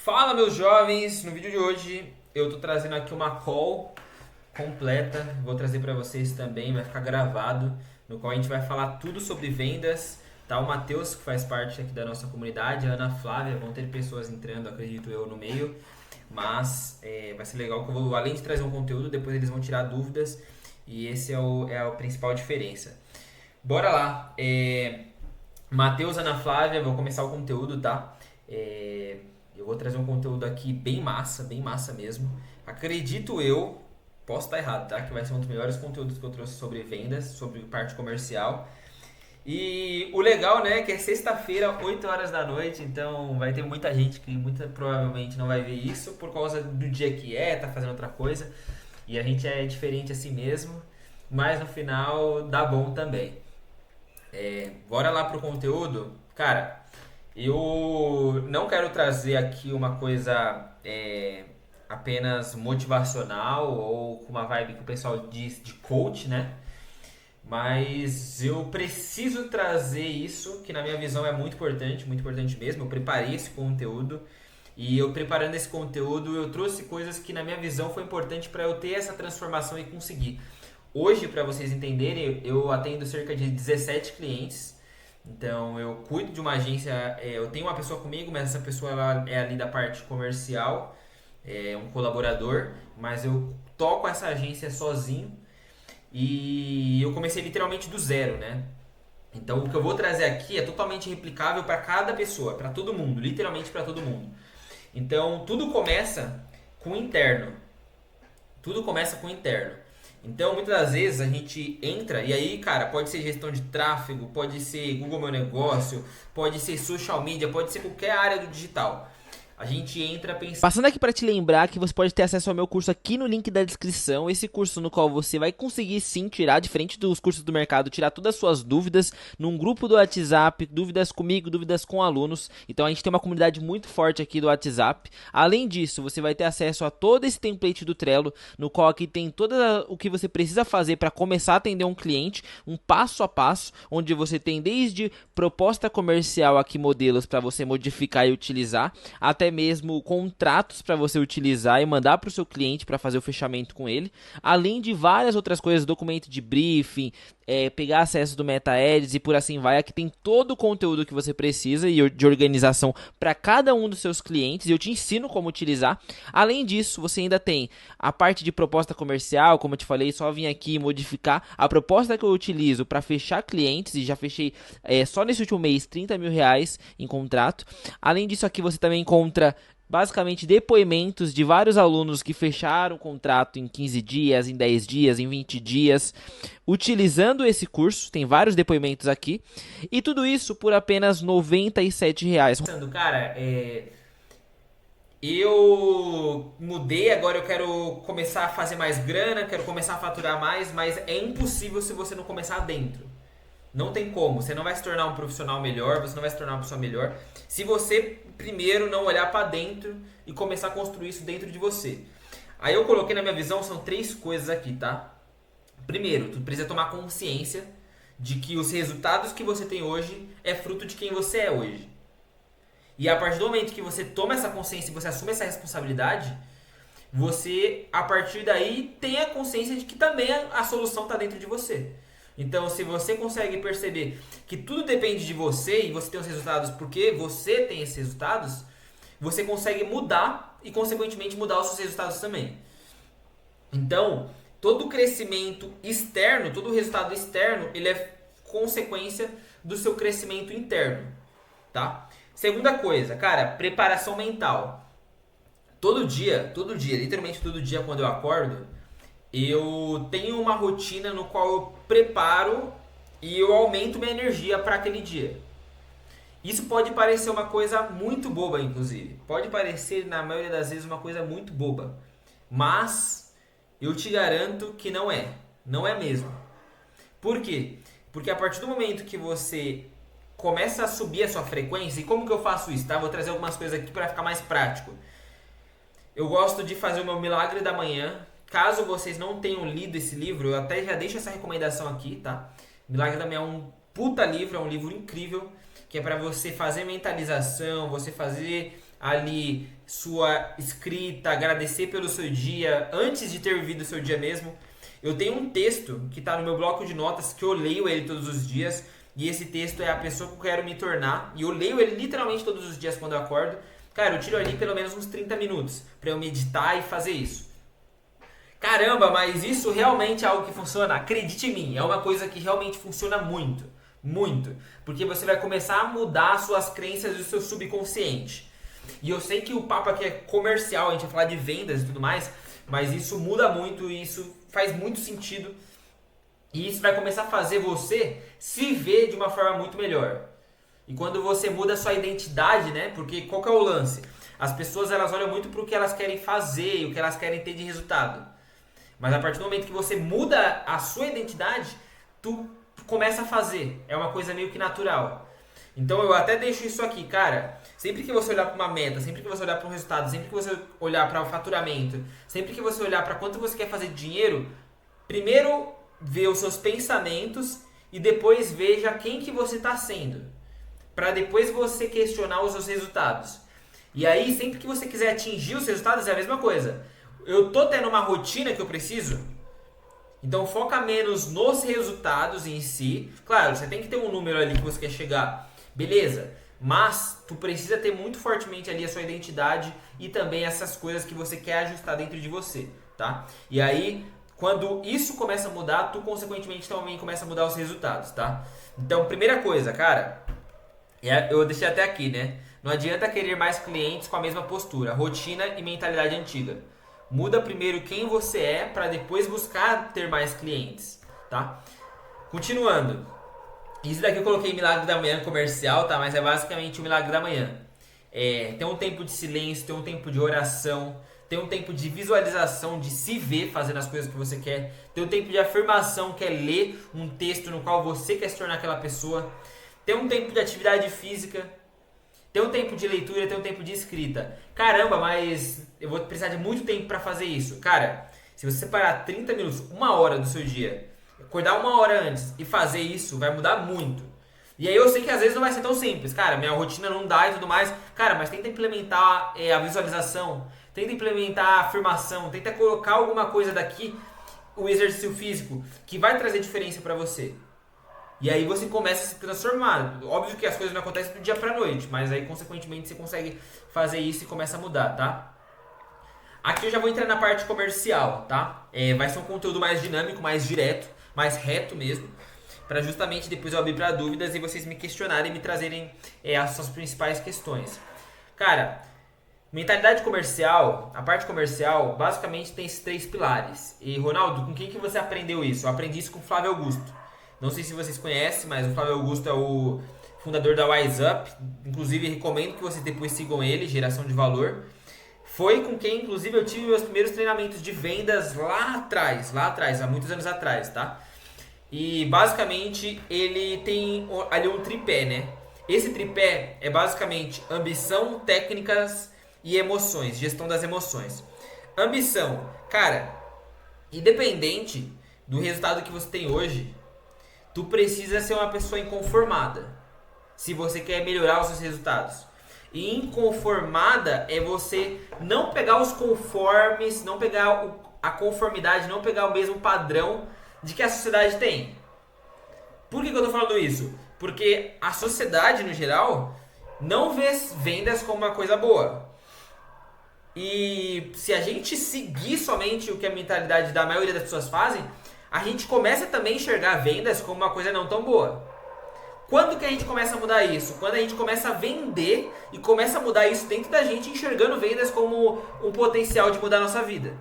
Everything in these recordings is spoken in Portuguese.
Fala, meus jovens! No vídeo de hoje eu tô trazendo aqui uma call completa. Vou trazer para vocês também, vai ficar gravado, no qual a gente vai falar tudo sobre vendas. Tá o Matheus, que faz parte aqui da nossa comunidade, a Ana Flávia, vão ter pessoas entrando, acredito eu, no meio. Mas vai ser legal que eu vou, além de trazer um conteúdo, depois eles vão tirar dúvidas e esse é a principal diferença. Bora lá! Matheus, Ana Flávia, vou começar o conteúdo, tá? Eu vou trazer um conteúdo aqui bem massa mesmo. Acredito eu, posso estar errado, tá? Que vai ser um dos melhores conteúdos que eu trouxe sobre vendas, sobre parte comercial. E o legal, né, é que é sexta-feira, 8 horas da noite, então vai ter muita gente que muito provavelmente não vai ver isso por causa do dia que tá fazendo outra coisa. E a gente é diferente assim mesmo, mas no final dá bom também. Bora lá pro conteúdo. Cara, eu não quero trazer aqui uma coisa apenas motivacional ou com uma vibe que o pessoal diz de coach, né? Mas eu preciso trazer isso, que na minha visão é muito importante mesmo. Eu preparei esse conteúdo e eu preparando esse conteúdo, eu trouxe coisas que na minha visão foi importante para eu ter essa transformação e conseguir. Hoje, para vocês entenderem, eu atendo cerca de 17 clientes. Então, eu cuido de uma agência, eu tenho uma pessoa comigo, mas essa pessoa ela é ali da parte comercial, é um colaborador, mas eu toco essa agência sozinho e eu comecei literalmente do zero, né? Então, o que eu vou trazer aqui é totalmente replicável para cada pessoa, para todo mundo, literalmente para todo mundo. Então, tudo começa com o interno. Tudo começa com o interno. Então, muitas das vezes a gente entra e aí, cara, pode ser gestão de tráfego, pode ser Google Meu Negócio, pode ser social media, pode ser qualquer área do digital. A gente entra pensando. Passando aqui para te lembrar que você pode ter acesso ao meu curso aqui no link da descrição. Esse curso no qual você vai conseguir sim tirar, diferente dos cursos do mercado, tirar todas as suas dúvidas num grupo do WhatsApp, dúvidas comigo, dúvidas com alunos. Então a gente tem uma comunidade muito forte aqui do WhatsApp. Além disso, você vai ter acesso a todo esse template do Trello, no qual aqui tem todo o que você precisa fazer para começar a atender um cliente, um passo a passo, onde você tem desde proposta comercial aqui, modelos para você modificar e utilizar, até mesmo contratos para você utilizar e mandar para o seu cliente para fazer o fechamento com ele, além de várias outras coisas, documento de briefing, pegar acesso do MetaEds e por assim vai. Aqui tem todo o conteúdo que você precisa e de organização para cada um dos seus clientes e eu te ensino como utilizar. Além disso, você ainda tem a parte de proposta comercial, como eu te falei, só vim aqui modificar a proposta que eu utilizo para fechar clientes e já fechei só nesse último mês R$ 30.000 em contrato. Além disso, aqui você também encontra basicamente depoimentos de vários alunos que fecharam o contrato em 15 dias, em 10 dias, em 20 dias, utilizando esse curso. Tem vários depoimentos aqui. E tudo isso por apenas R$ 97. Cara, eu mudei, agora eu quero começar a fazer mais grana, quero começar a faturar mais, mas é impossível se você não começar dentro. Não tem como, você não vai se tornar um profissional melhor, você não vai se tornar uma pessoa melhor se você primeiro não olhar para dentro e começar a construir isso dentro de você. Aí eu coloquei na minha visão, são três coisas aqui, tá? Primeiro, tu precisa tomar consciência de que os resultados que você tem hoje é fruto de quem você é hoje. E a partir do momento que você toma essa consciência e você assume essa responsabilidade, você, a partir daí, tem a consciência de que também a solução está dentro de você. Então, se você consegue perceber que tudo depende de você e você tem os resultados porque você tem esses resultados, você consegue mudar e, consequentemente, mudar os seus resultados também. Então, todo crescimento externo, todo resultado externo, ele é consequência do seu crescimento interno, tá? Segunda coisa, cara, preparação mental. Todo dia, literalmente todo dia quando eu acordo, eu tenho uma rotina no qual eu preparo e eu aumento minha energia para aquele dia. Isso pode parecer uma coisa muito boba, inclusive. Pode parecer, na maioria das vezes, uma coisa muito boba. Mas eu te garanto que não é. Não é mesmo. Por quê? Porque a partir do momento que você começa a subir a sua frequência, e como que eu faço isso, tá? Vou trazer algumas coisas aqui para ficar mais prático. Eu gosto de fazer o meu milagre da manhã. Caso vocês não tenham lido esse livro, eu até já deixo essa recomendação aqui, tá? Milagre da Manhã é um puta livro, é um livro incrível, que é para você fazer mentalização, você fazer ali sua escrita, agradecer pelo seu dia, antes de ter vivido o seu dia mesmo. Eu tenho um texto que está no meu bloco de notas, que eu leio ele todos os dias, e esse texto é a pessoa que eu quero me tornar, e eu leio ele literalmente todos os dias quando eu acordo. Cara, eu tiro ali pelo menos uns 30 minutos para eu meditar e fazer isso. Caramba, mas isso realmente é algo que funciona? Acredite em mim, é uma coisa que realmente funciona muito, muito, porque você vai começar a mudar as suas crenças e o seu subconsciente. E eu sei que o papo aqui é comercial, a gente vai falar de vendas e tudo mais, mas isso muda muito e isso faz muito sentido. E isso vai começar a fazer você se ver de uma forma muito melhor. E quando você muda a sua identidade, né? Porque qual que é o lance? As pessoas elas olham muito para o que elas querem fazer e o que elas querem ter de resultado. Mas a partir do momento que você muda a sua identidade, tu começa a fazer. É uma coisa meio que natural. Então eu até deixo isso aqui, cara. Sempre que você olhar para uma meta, sempre que você olhar para um resultado, sempre que você olhar para o faturamento, sempre que você olhar para quanto você quer fazer de dinheiro, primeiro vê os seus pensamentos e depois veja quem que você está sendo. Para depois você questionar os seus resultados. E aí, sempre que você quiser atingir os resultados, é a mesma coisa. Eu tô tendo uma rotina que eu preciso? Então foca menos nos resultados em si. Claro, você tem que ter um número ali que você quer chegar. Beleza, mas tu precisa ter muito fortemente ali a sua identidade e também essas coisas que você quer ajustar dentro de você, tá? E aí, quando isso começa a mudar, tu consequentemente também começa a mudar os resultados, tá? Então, primeira coisa, cara, eu deixei até aqui, né? Não adianta querer mais clientes com a mesma postura, rotina e mentalidade antiga. Muda primeiro quem você é para depois buscar ter mais clientes, tá? Continuando. Isso daqui eu coloquei Milagre da Manhã comercial, tá? Mas é basicamente o Milagre da Manhã. Tem um tempo de silêncio, tem um tempo de oração, tem um tempo de visualização, de se ver fazendo as coisas que você quer, tem um tempo de afirmação, que é ler um texto no qual você quer se tornar aquela pessoa, tem um tempo de atividade física, tem um tempo de leitura, tem um tempo de escrita. Caramba, mas eu vou precisar de muito tempo para fazer isso. Cara, se você separar 30 minutos, uma hora do seu dia, acordar uma hora antes e fazer isso, vai mudar muito. E aí eu sei que às vezes não vai ser tão simples. Cara, minha rotina não dá e tudo mais. Cara, mas tenta implementar a visualização, tenta implementar a afirmação, tenta colocar alguma coisa daqui, o exercício físico, que vai trazer diferença para você. E aí você começa a se transformar. Óbvio que as coisas não acontecem do dia pra noite, mas aí consequentemente você consegue fazer isso e começa a mudar, tá? Aqui eu já vou entrar na parte comercial, tá? Vai ser um conteúdo mais dinâmico, mais direto, mais reto mesmo, para justamente depois eu abrir para dúvidas e vocês me questionarem e me trazerem as suas principais questões. Cara, mentalidade comercial, a parte comercial, basicamente tem esses 3 pilares. E Ronaldo, com quem que você aprendeu isso? Eu aprendi isso com o Flávio Augusto. Não sei se vocês conhecem, mas o Flávio Augusto é o fundador da Wise Up. Inclusive, recomendo que vocês depois sigam ele, Geração de Valor. Foi com quem, inclusive, eu tive meus primeiros treinamentos de vendas lá atrás, há muitos anos atrás, tá? E, basicamente, ele tem ali um tripé, né? Esse tripé é, basicamente, ambição, técnicas e emoções, gestão das emoções. Ambição, cara, independente do resultado que você tem hoje, tu precisa ser uma pessoa inconformada se você quer melhorar os seus resultados. E inconformada é você não pegar os conformes, não pegar a conformidade, não pegar o mesmo padrão de que a sociedade tem. Por que eu tô falando isso? Porque a sociedade, no geral, não vê vendas como uma coisa boa. E se a gente seguir somente o que a mentalidade da maioria das pessoas fazem, a gente começa também a enxergar vendas como uma coisa não tão boa. Quando que a gente começa a mudar isso? Quando a gente começa a vender e começa a mudar isso dentro da gente, enxergando vendas como um potencial de mudar a nossa vida.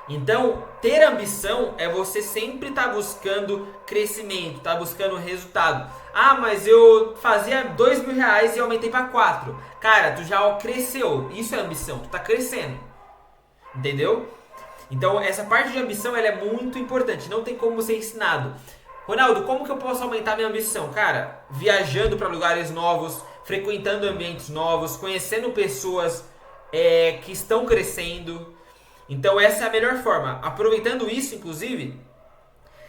Então, ter ambição é você sempre estar buscando crescimento, estar buscando resultado. Ah, mas eu fazia R$2.000 e aumentei para 4. Cara, tu já cresceu. Isso é ambição, tu está crescendo. Entendeu? Então, essa parte de ambição ela é muito importante. Não tem como ser ensinado. Ronaldo, como que eu posso aumentar minha ambição? Cara, viajando para lugares novos, frequentando ambientes novos, conhecendo pessoas que estão crescendo. Então essa é a melhor forma. Aproveitando isso, inclusive,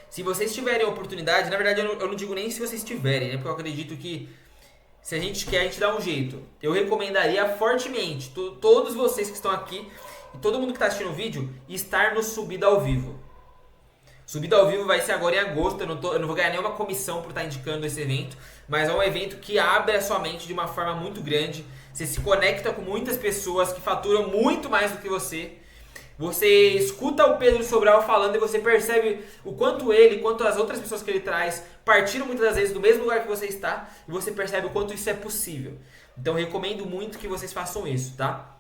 se vocês tiverem a oportunidade, na verdade eu não digo nem se vocês tiverem, né? Porque eu acredito que Se a gente quer, a gente dá um jeito. Eu recomendaria fortemente, todos vocês que estão aqui e todo mundo que está assistindo o vídeo, estar no Subida ao Vivo. Subida ao Vivo vai ser agora em agosto, eu não vou ganhar nenhuma comissão por estar indicando esse evento, mas é um evento que abre a sua mente de uma forma muito grande. Você se conecta com muitas pessoas que faturam muito mais do que você. Você escuta o Pedro Sobral falando e você percebe o quanto ele, quanto as outras pessoas que ele traz partiram muitas das vezes do mesmo lugar que você está, e você percebe o quanto isso é possível. Então recomendo muito que vocês façam isso, tá?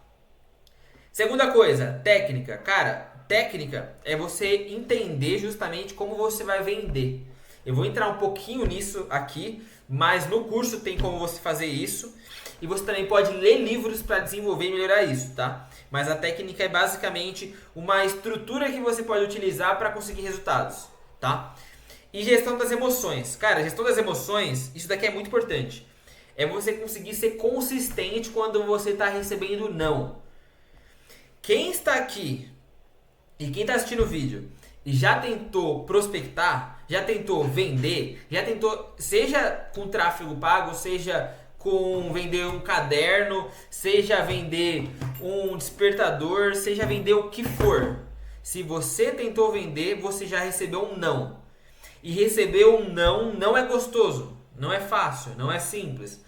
Segunda coisa, técnica. Cara, técnica é você entender justamente como você vai vender. Eu vou entrar um pouquinho nisso aqui, mas no curso tem como você fazer isso. E você também pode ler livros para desenvolver e melhorar isso, tá? Mas a técnica é basicamente uma estrutura que você pode utilizar para conseguir resultados, tá? E gestão das emoções. Cara, gestão das emoções, isso daqui é muito importante. É você conseguir ser consistente quando você está recebendo não. Quem está aqui e quem está assistindo o vídeo e já tentou prospectar, já tentou vender, já tentou, seja com tráfego pago, seja com vender um caderno, seja vender um despertador, seja vender o que for. Se você tentou vender, você já recebeu um não. E receber um não é gostoso, não é fácil, não é simples.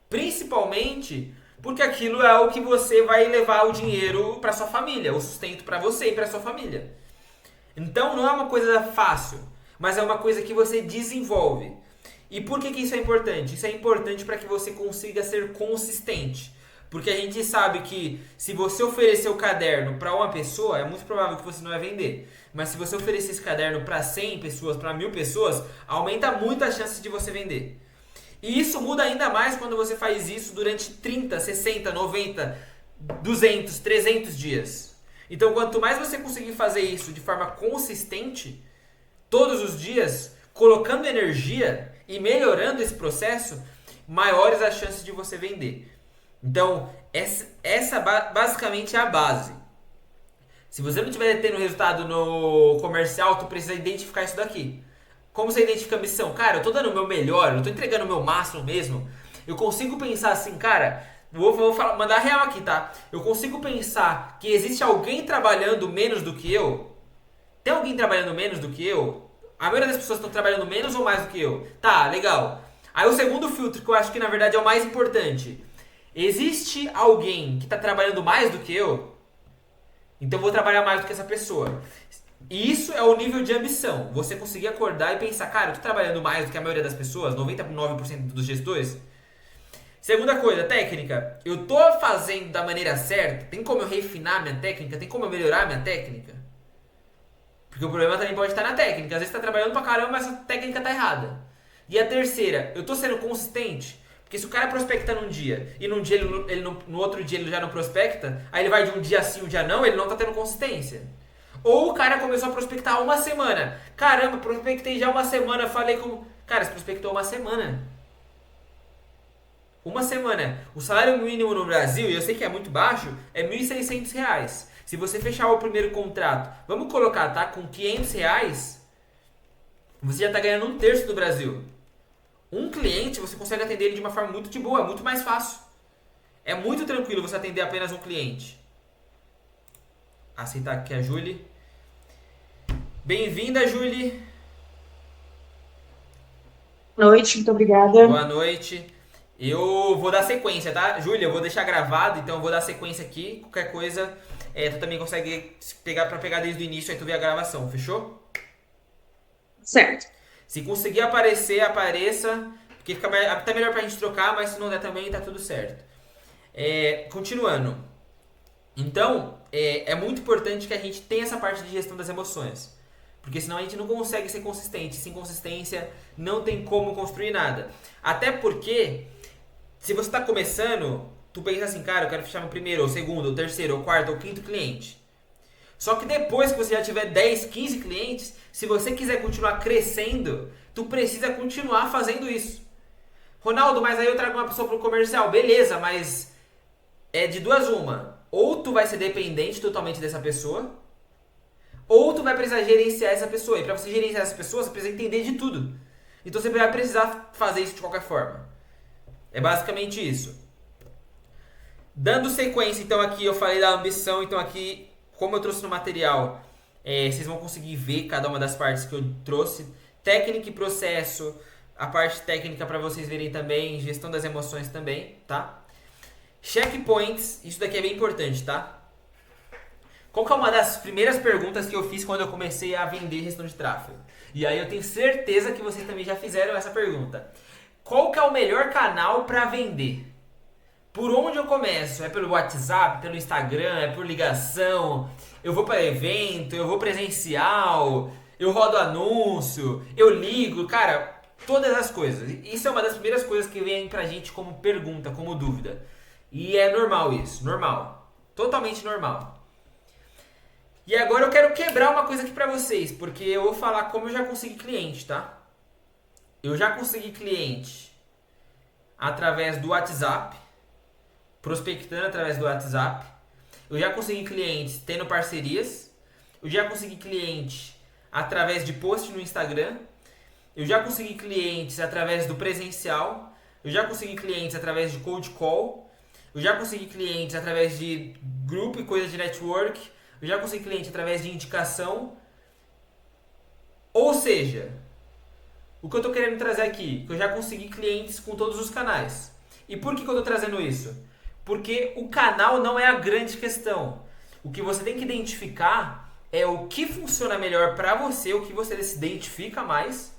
Principalmente porque aquilo é o que você vai levar o dinheiro para sua família, o sustento para você e para sua família. Então não é uma coisa fácil, mas é uma coisa que você desenvolve. E por que isso é importante? Isso é importante para que você consiga ser consistente. Porque a gente sabe que se você oferecer o caderno para uma pessoa, é muito provável que você não vai vender. Mas se você oferecer esse caderno para 100 pessoas, para 1000 pessoas, aumenta muito a chance de você vender. E isso muda ainda mais quando você faz isso durante 30, 60, 90, 200, 300 dias. Então, quanto mais você conseguir fazer isso de forma consistente, todos os dias, colocando energia e melhorando esse processo, maiores as chances de você vender. Então, essa basicamente é a base. Se você não estiver tendo resultado no comercial, tu precisa identificar isso daqui. Como você identifica a missão? Cara, eu tô dando o meu melhor, eu tô entregando o meu máximo mesmo. Eu consigo pensar assim, cara, mandar real aqui, tá? Eu consigo pensar que existe alguém trabalhando menos do que eu? Tem alguém trabalhando menos do que eu? A maioria das pessoas estão trabalhando menos ou mais do que eu? Tá, legal. Aí o segundo filtro, que eu acho que na verdade é o mais importante. Existe alguém que está trabalhando mais do que eu? Então eu vou trabalhar mais do que essa pessoa. E isso é o nível de ambição. Você conseguir acordar e pensar, cara, eu tô trabalhando mais do que a maioria das pessoas, 99% dos gestores. Segunda coisa, técnica. Eu tô fazendo da maneira certa? Tem como eu refinar minha técnica? Tem como eu melhorar minha técnica? Porque o problema também pode estar na técnica. Às vezes você tá trabalhando pra caramba, mas a técnica tá errada. E a terceira, eu tô sendo consistente? Porque se o cara prospecta num dia e num dia no outro dia ele já não prospecta, aí ele vai de um dia sim, um dia não, ele não tá tendo consistência. Ou o cara começou a prospectar uma semana. Caramba, prospectei já uma semana, falei com... Cara, você prospectou uma semana. Uma semana. O salário mínimo no Brasil, e eu sei que é muito baixo, é R$ 1.600. Se você fechar o primeiro contrato, vamos colocar, tá? Com R$ 500, você já está ganhando um terço do Brasil. Um cliente, você consegue atender ele de uma forma muito de boa, muito mais fácil. É muito tranquilo você atender apenas um cliente. Aceitar aqui a Julie. Bem-vinda, Julie. Boa noite, muito obrigada. Boa noite. Eu vou dar sequência, tá? Júlia, eu vou deixar gravado, então eu vou dar sequência aqui. Qualquer coisa, tu também consegue pegar desde o início, aí tu vê a gravação, fechou? Certo. Se conseguir aparecer, apareça, porque fica até melhor pra gente trocar, mas se não der também, tá tudo certo. Continuando. Então, é muito importante que a gente tenha essa parte de gestão das emoções. Porque senão a gente não consegue ser consistente. Sem consistência, não tem como construir nada. Até porque, se você está começando, tu pensa assim, cara, eu quero fechar meu primeiro, ou segundo, ou terceiro, ou quarto, ou quinto cliente. Só que depois que você já tiver 10, 15 clientes, se você quiser continuar crescendo, tu precisa continuar fazendo isso. Ronaldo, mas aí eu trago uma pessoa para o comercial. Beleza, mas é de duas uma. Ou tu vai ser dependente totalmente dessa pessoa, ou tu vai precisar gerenciar essa pessoa. E para você gerenciar essa pessoa, você precisa entender de tudo. Então você vai precisar fazer isso de qualquer forma. É basicamente isso. Dando sequência, então aqui eu falei da ambição, então aqui, como eu trouxe no material, vocês vão conseguir ver cada uma das partes que eu trouxe. Técnica e processo, a parte técnica para vocês verem também, gestão das emoções também, tá? Checkpoints, isso daqui é bem importante, tá? Qual que é uma das primeiras perguntas que eu fiz quando eu comecei a vender gestão de tráfego? E aí eu tenho certeza que vocês também já fizeram essa pergunta. Qual que é o melhor canal para vender? Por onde eu começo? É pelo WhatsApp, pelo Instagram, é por ligação? Eu vou para evento, eu vou presencial, eu rodo anúncio, eu ligo, cara, todas as coisas. Isso é uma das primeiras coisas que vem pra gente como pergunta, como dúvida. E é normal isso, normal. Totalmente normal. E agora eu quero quebrar uma coisa aqui pra vocês, porque eu vou falar como eu já consegui cliente, tá? Eu já consegui cliente através do WhatsApp, prospectando através do WhatsApp. Eu já consegui clientes tendo parcerias. Eu já consegui cliente através de post no Instagram. Eu já consegui clientes através do presencial. Eu já consegui clientes através de cold call. Eu já consegui clientes através de grupo e coisa de network. Eu já consegui cliente através de indicação. Ou seja, o que eu estou querendo trazer aqui, que eu já consegui clientes com todos os canais. E por que eu estou trazendo isso? Porque o canal não é a grande questão. O que você tem que identificar é o que funciona melhor para você, o que você se identifica mais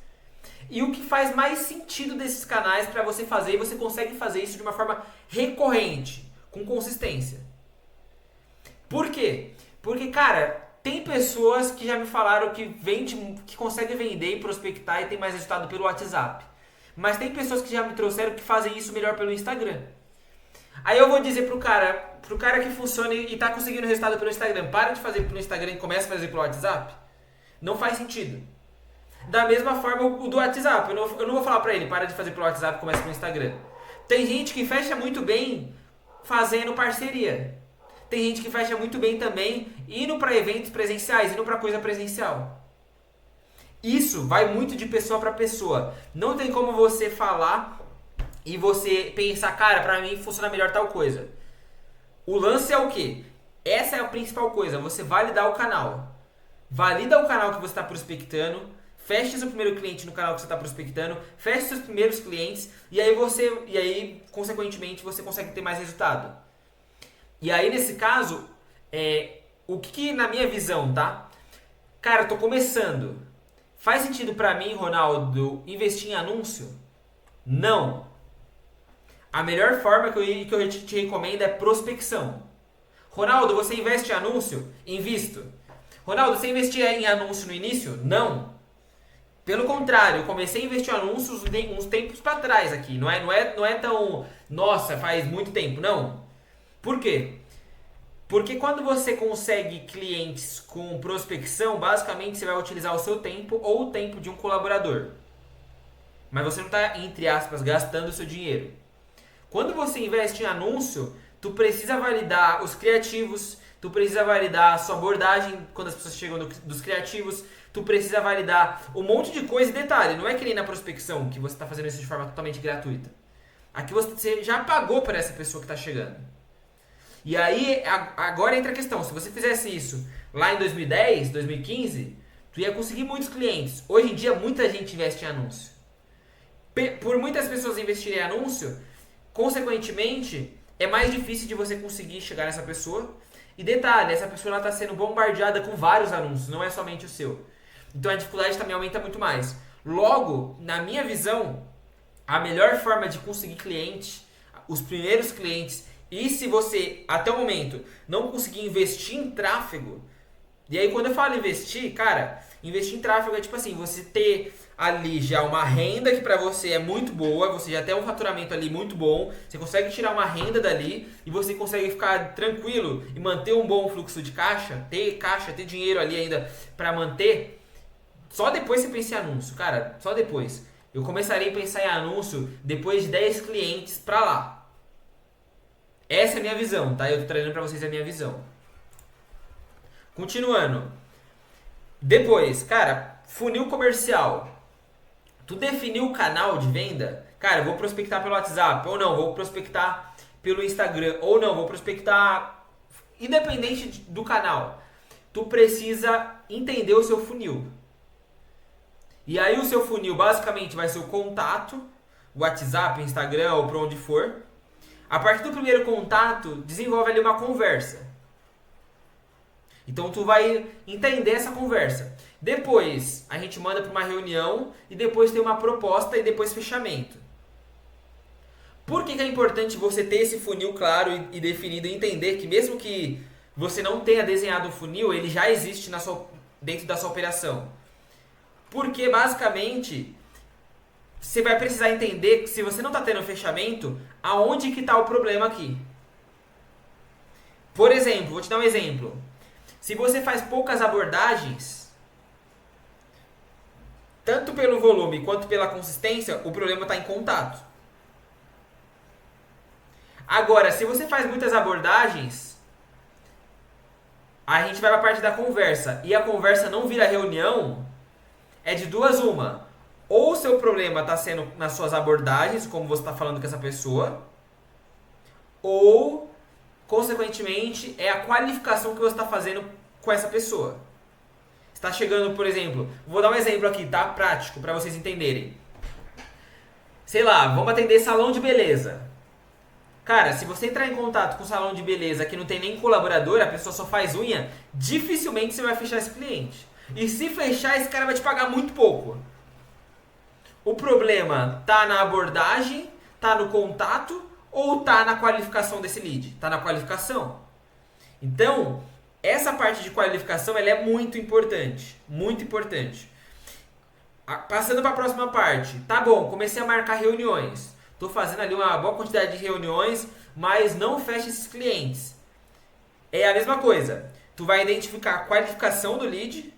e o que faz mais sentido desses canais para você fazer, e você consegue fazer isso de uma forma recorrente, com consistência. Por quê? Porque, cara, tem pessoas que já me falaram que que conseguem vender e prospectar e tem mais resultado pelo WhatsApp. Mas tem pessoas que já me trouxeram que fazem isso melhor pelo Instagram. Aí eu vou dizer pro cara que funciona e tá conseguindo resultado pelo Instagram, para de fazer pelo Instagram e começa a fazer pelo WhatsApp. Não faz sentido. Da mesma forma o do WhatsApp, eu não vou falar pra ele, para de fazer pelo WhatsApp e começa pelo Instagram. Tem gente que fecha muito bem fazendo parceria. Tem gente que fecha muito bem também indo para eventos presenciais, indo para coisa presencial. Isso vai muito de pessoa para pessoa. Não tem como você falar e você pensar, cara, pra mim funciona melhor tal coisa. O lance é o quê? Essa é a principal coisa, você validar o canal. Valida o canal que você está prospectando, feche seu primeiro cliente no canal que você está prospectando, feche seus primeiros clientes e aí, consequentemente, você consegue ter mais resultado. E aí, nesse caso, o que na minha visão, tá? Cara, eu tô começando. Faz sentido pra mim, Ronaldo, investir em anúncio? Não. A melhor forma que eu te recomendo é prospecção. Ronaldo, você investe em anúncio? Invisto. Ronaldo, você investia em anúncio no início? Não. Pelo contrário, eu comecei a investir em anúncios uns tempos para trás aqui. Não é tão, nossa, faz muito tempo. Não. Por quê? Porque quando você consegue clientes com prospecção, basicamente você vai utilizar o seu tempo ou o tempo de um colaborador. Mas você não está, entre aspas, gastando o seu dinheiro. Quando você investe em anúncio, tu precisa validar os criativos, tu precisa validar a sua abordagem quando as pessoas chegam dos criativos, tu precisa validar um monte de coisa e detalhe, não é que nem na prospecção, que você está fazendo isso de forma totalmente gratuita. Aqui você já pagou para essa pessoa que está chegando. E aí, agora entra a questão, se você fizesse isso lá em 2010, 2015, tu ia conseguir muitos clientes. Hoje em dia, muita gente investe em anúncio. Por muitas pessoas investirem em anúncio, consequentemente, é mais difícil de você conseguir chegar nessa pessoa. E detalhe, essa pessoa está sendo bombardeada com vários anúncios, não é somente o seu. Então a dificuldade também aumenta muito mais. Logo, na minha visão, a melhor forma de conseguir cliente, os primeiros clientes, e se você, até o momento, não conseguir investir em tráfego, e aí quando eu falo investir, cara, investir em tráfego é tipo assim, você ter ali já uma renda que pra você é muito boa, você já tem um faturamento ali muito bom, você consegue tirar uma renda dali e você consegue ficar tranquilo e manter um bom fluxo de caixa, ter dinheiro ali ainda pra manter. Só depois você pensa em anúncio, cara, só depois. Eu começaria a pensar em anúncio depois de 10 clientes pra lá. Essa é a minha visão, tá? Eu tô trazendo pra vocês a minha visão. Continuando. Depois, cara, funil comercial. Tu definiu o canal de venda? Cara, eu vou prospectar pelo WhatsApp, ou não, vou prospectar pelo Instagram, ou não, vou prospectar independente do canal. Tu precisa entender o seu funil. E aí o seu funil basicamente vai ser o contato, WhatsApp, Instagram ou por onde for. A partir do primeiro contato, desenvolve ali uma conversa. Então tu vai entender essa conversa. Depois a gente manda para uma reunião e depois tem uma proposta e depois fechamento. Por que é importante você ter esse funil claro e definido e entender que mesmo que você não tenha desenhado o funil, ele já existe dentro da sua operação? Porque basicamente você vai precisar entender que se você não está tendo fechamento, aonde que está o problema aqui? Por exemplo, vou te dar um exemplo. Se você faz poucas abordagens, tanto pelo volume quanto pela consistência, o problema está em contato. Agora, se você faz muitas abordagens, a gente vai para a parte da conversa e a conversa não vira reunião, é de duas uma. Ou o seu problema está sendo nas suas abordagens, como você está falando com essa pessoa, ou, consequentemente, é a qualificação que você está fazendo com essa pessoa. Está chegando, por exemplo, vou dar um exemplo aqui, tá? Prático, para vocês entenderem. Sei lá, vamos atender salão de beleza. Cara, se você entrar em contato com um salão de beleza que não tem nem colaborador, a pessoa só faz unha, dificilmente você vai fechar esse cliente. E se fechar, esse cara vai te pagar muito pouco. O problema tá na abordagem, tá no contato ou tá na qualificação desse lead? Tá na qualificação. Então, essa parte de qualificação ela é muito importante. Muito importante. Passando para a próxima parte. Tá bom, comecei a marcar reuniões. Estou fazendo ali uma boa quantidade de reuniões, mas não fecha esses clientes. É a mesma coisa. Tu vai identificar a qualificação do lead.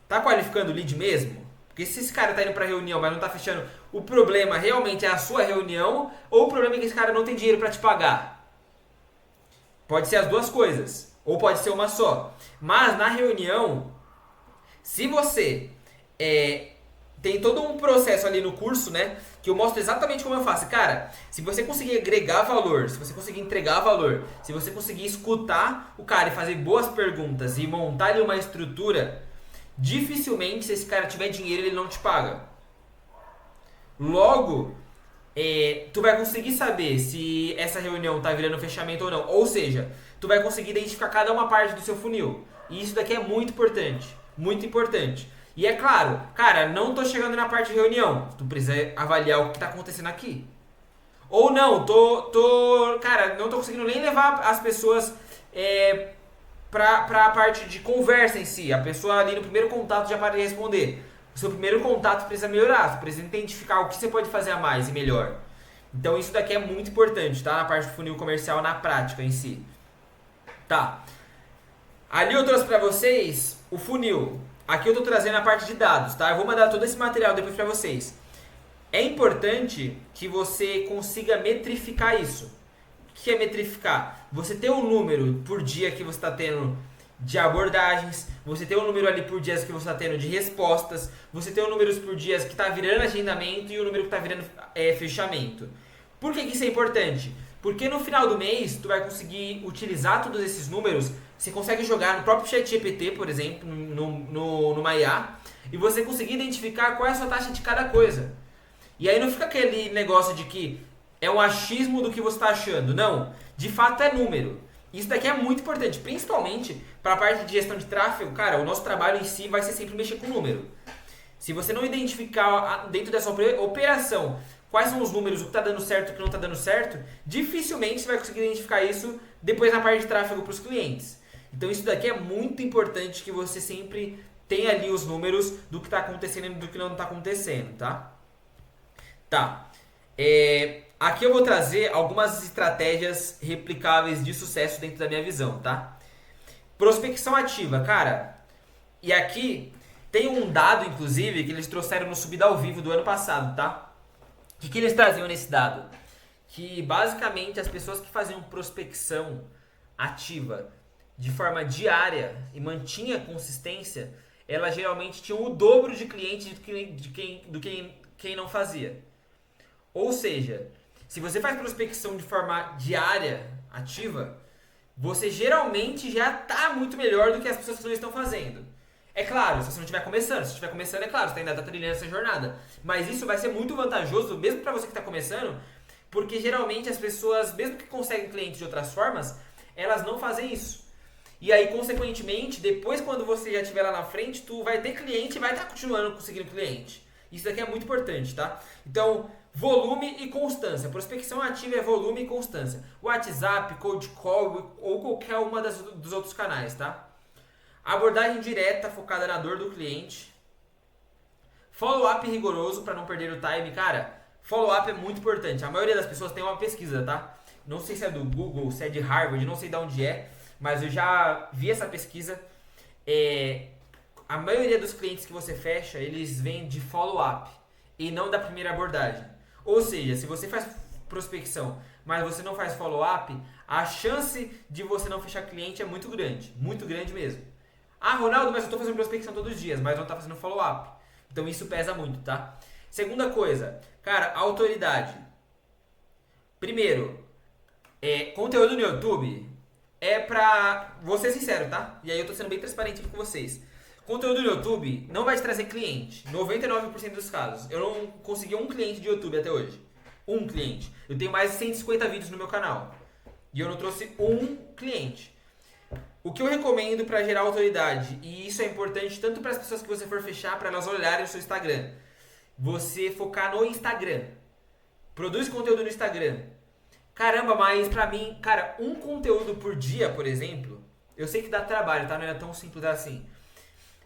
Tá qualificando o lead mesmo? Porque se esse cara tá indo para reunião, mas não tá fechando, o problema realmente é a sua reunião ou o problema é que esse cara não tem dinheiro para te pagar? Pode ser as duas coisas. Ou pode ser uma só. Mas na reunião, se você tem todo um processo ali no curso, né? Que eu mostro exatamente como eu faço. Cara, se você conseguir agregar valor, se você conseguir entregar valor, se você conseguir escutar o cara e fazer boas perguntas e montar ali uma estrutura, dificilmente se esse cara tiver dinheiro ele não te paga. Logo, tu vai conseguir saber se essa reunião tá virando fechamento ou não. Ou seja, tu vai conseguir identificar cada uma parte do seu funil. E isso daqui é muito importante. Muito importante. E é claro, cara, não tô chegando na parte de reunião. Tu precisa avaliar o que tá acontecendo aqui. Ou não, cara, não tô conseguindo nem levar as pessoas pra parte de conversa em si. A pessoa ali no primeiro contato já para de responder. O seu primeiro contato precisa melhorar. Você precisa identificar o que você pode fazer a mais e melhor. Então isso daqui é muito importante, tá? Na parte do funil comercial, na prática em si. Tá. Ali eu trouxe pra vocês o funil. Aqui eu tô trazendo a parte de dados, tá? Eu vou mandar todo esse material depois pra vocês. É importante que você consiga metrificar isso. O que é metrificar? Você ter um número por dia que você está tendo de abordagens, você ter um número ali por dias que você está tendo de respostas, você ter um número por dias que está virando agendamento e o número que está virando fechamento. Por que isso é importante? Porque no final do mês, tu vai conseguir utilizar todos esses números, você consegue jogar no próprio ChatGPT, por exemplo, numa IA, e você conseguir identificar qual é a sua taxa de cada coisa. E aí não fica aquele negócio de que é um achismo do que você está achando. Não, de fato é número. Isso daqui é muito importante, principalmente para a parte de gestão de tráfego. Cara, o nosso trabalho em si vai ser sempre mexer com número. Se você não identificar dentro dessa operação quais são os números, o que está dando certo e o que não está dando certo, dificilmente você vai conseguir identificar isso depois na parte de tráfego para os clientes. Então isso daqui é muito importante que você sempre tenha ali os números do que está acontecendo e do que não está acontecendo, tá? Tá. Aqui eu vou trazer algumas estratégias replicáveis de sucesso dentro da minha visão, tá? Prospecção ativa, cara. E aqui tem um dado, inclusive, que eles trouxeram no Subida ao Vivo do ano passado, tá? O que eles traziam nesse dado? Que basicamente as pessoas que faziam prospecção ativa de forma diária e mantinha consistência, elas geralmente tinham o dobro de clientes do que quem não fazia. Ou seja, se você faz prospecção de forma diária, ativa, você geralmente já está muito melhor do que as pessoas que não estão fazendo. É claro, se você não estiver começando. Se estiver começando, é claro, você ainda está trilhando essa jornada. Mas isso vai ser muito vantajoso, mesmo para você que está começando, porque geralmente as pessoas, mesmo que conseguem clientes de outras formas, elas não fazem isso. E aí, consequentemente, depois quando você já estiver lá na frente, tu vai ter cliente e vai estar continuando conseguindo cliente. Isso daqui é muito importante, tá? Então, volume e constância. Prospecção ativa é volume e constância. WhatsApp, Cold Call ou qualquer uma dos outros canais, tá? Abordagem direta focada na dor do cliente. Follow-up rigoroso para não perder o time. Cara, follow-up é muito importante. A maioria das pessoas tem uma pesquisa, tá? Não sei se é do Google, se é de Harvard, não sei de onde é, mas eu já vi essa pesquisa. A maioria dos clientes que você fecha, eles vêm de follow-up e não da primeira abordagem. Ou seja, se você faz prospecção, mas você não faz follow-up, a chance de você não fechar cliente é muito grande mesmo. Ah, Ronaldo, mas eu estou fazendo prospecção todos os dias, mas não está fazendo follow-up. Então isso pesa muito, tá? Segunda coisa, cara, autoridade. Primeiro, conteúdo no YouTube é pra... Vou ser sincero, tá? E aí eu tô sendo bem transparente aqui com vocês. Conteúdo no YouTube não vai te trazer cliente. 99% dos casos. Eu não consegui um cliente de YouTube até hoje. Um cliente. Eu tenho mais de 150 vídeos no meu canal. E eu não trouxe um cliente. O que eu recomendo para gerar autoridade, e isso é importante tanto para as pessoas que você for fechar, para elas olharem o seu Instagram. Você focar no Instagram. Produz conteúdo no Instagram. Caramba, mas pra mim, cara, um conteúdo por dia, por exemplo, eu sei que dá trabalho, tá? Não é tão simples assim.